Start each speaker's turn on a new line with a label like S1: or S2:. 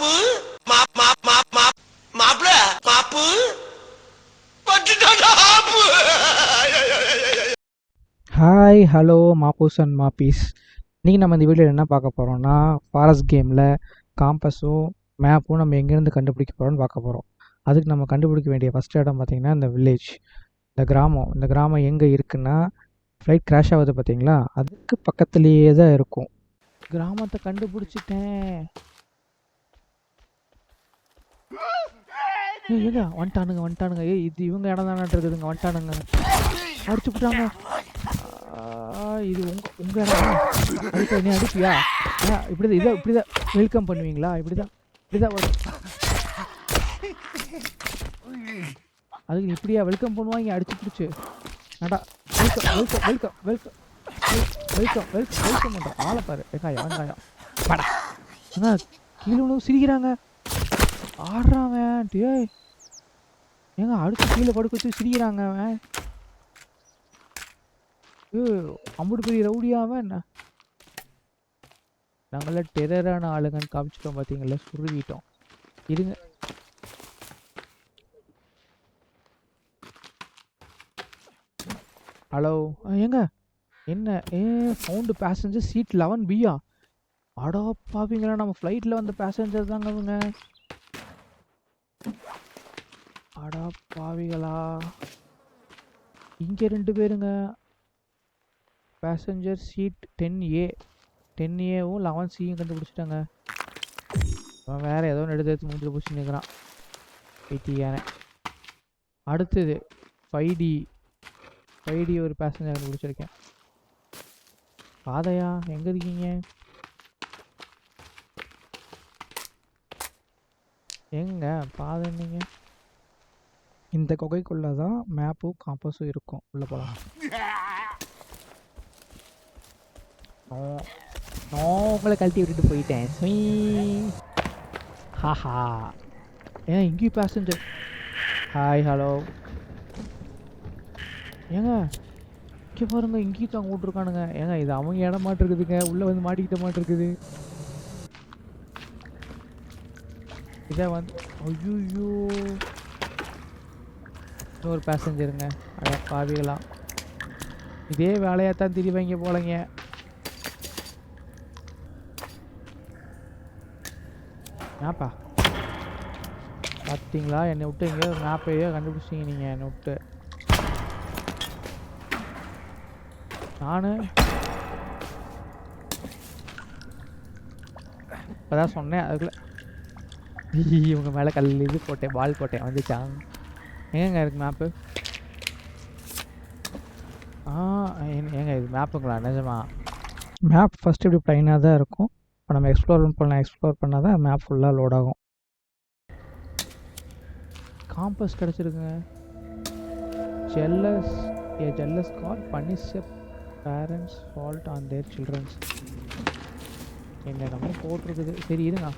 S1: மாப்பு மாப்பிள மாப்பு
S2: hi hello மாப்பூஸ் and மாப்பீஸ். இன்றைக்கி நம்ம இந்த வீடியோவில் என்ன பார்க்க போகிறோம்னா, ஃபாரஸ்ட் கேமில் காம்பஸும் மேப்பும் நம்ம எங்கேருந்து கண்டுபிடிக்க போகிறோம்னு பார்க்க போகிறோம். அதுக்கு நம்ம கண்டுபிடிக்க வேண்டிய ஃபஸ்ட் இடம் பார்த்திங்கன்னா இந்த வில்லேஜ், இந்த கிராமம் எங்கே இருக்குன்னா, ஃப்ளைட் கிராஷ் ஆகுது பார்த்தீங்களா, அதுக்கு பக்கத்துலேயே தான் இருக்கும். கிராமத்தை கண்டுபிடிச்சிட்டேன். ஏங்க வந்துட்டானுங்க. இது இவங்க இடம் தானே வந்துட்டானுங்க, அடிச்சு விட்டாங்க. இது உங்கள் இடம் அதுக்கு என்ன அடிப்பியா? இப்படிதான் வெல்கம் பண்ணுவீங்களா? இப்படிதான் வரும். அதுக்கு இப்படியா வெல்கம் பண்ணுவாங்க அடிச்சு பிடிச்சி? நடா வெல்கம் பண்ணுற ஆளை பாரு. வெங்காயம் படா ஏங்க கீழே ஒன்று சிரிக்கிறாங்க. ஆடுறான் டே, ஏங்க அடிச்சு கீழே படுக்க வச்சு சிரிக்கிறாங்க அவன். அம்புட்டு பெரிய ரவுடியாம என்ன? நாங்களாம் டெரரான ஆளுங்கன்னு காமிச்சிட்டோம் பார்த்தீங்களா, சுருவிட்டோம். இருங்க, ஹலோ ஏங்க என்ன ஃபவுண்டு பேசஞ்சர் சீட் 11B-யா? அடா பாப்பீங்களா, நம்ம ஃப்ளைட்டில் வந்த பேசஞ்சர் தாங்க அவங்க. அடா பாவிகளா, இங்கே 2 பேருங்க. பேசஞ்சர் சீட் 10A10Aவும் 11C-யும் கண்டுபிடிச்சிட்டாங்க. அவன் வேறு ஏதோ எடுத்து முடிஞ்சு பிடிச்சி நிற்கிறான் பேட்டியான. அடுத்தது 5D ஒரு பேசஞ்சர் கண்டுபிடிச்சிருக்கேன். பாதையா எங்கே இருக்கீங்க? எங்க பாதை நீங்கள்? இந்த குகைக்குள்ளே தான் மேப்பும் காம்பஸும் இருக்கும். உள்ளே போகலாம். நான் உங்களை கழட்டி விட்டுட்டு போயிட்டேன். ஹாஹா, ஏன் இங்கேயும் பேசஞ்சர்? ஹாய் ஹலோ ஏங்க இங்கே பாருங்க, இங்கேயும் தான் விட்ருக்கானுங்க. ஏங்க இது அவங்க இடம் மாட்டிருக்குதுங்க, உள்ளே வந்து மாட்டிக்கிட்ட மாட்டிருக்குது. இதை வந்து ஐயோ இன்னொரு பேசஞ்சருங்க. அட பாவிகளாம், இதே வேலையாத்தான் திரிவாங்க போலங்க. மேப்பா பார்த்தீங்களா, என்னை விட்டு எங்கேயோ மேப்பையோ கண்டுபிடிச்சிங்க நீங்கள் என்னை விட்டு. நான் இப்போதான் சொன்னேன், அதுக்குள்ள இவங்க மேலே இது போட்டேன், பால் போட்டேன், வந்துச்சாங்க. எங்கங்க இருக்கு மேப்பு? ஏங்க இது மேப்புங்களா? நிஜமா மேப் ஃபஸ்ட்டு இப்படி ப்ளைனாக தான் இருக்கும். இப்போ நம்ம எக்ஸ்ப்ளோர் பண்ணால் தான் மேப் ஃபுல்லாக லோட் ஆகும். காம்பஸ் கிடச்சிருக்குங்க. Jealous god punish parents fault on their children. என்னென்னமோ போட்டிருக்குது. சரி இருங்க,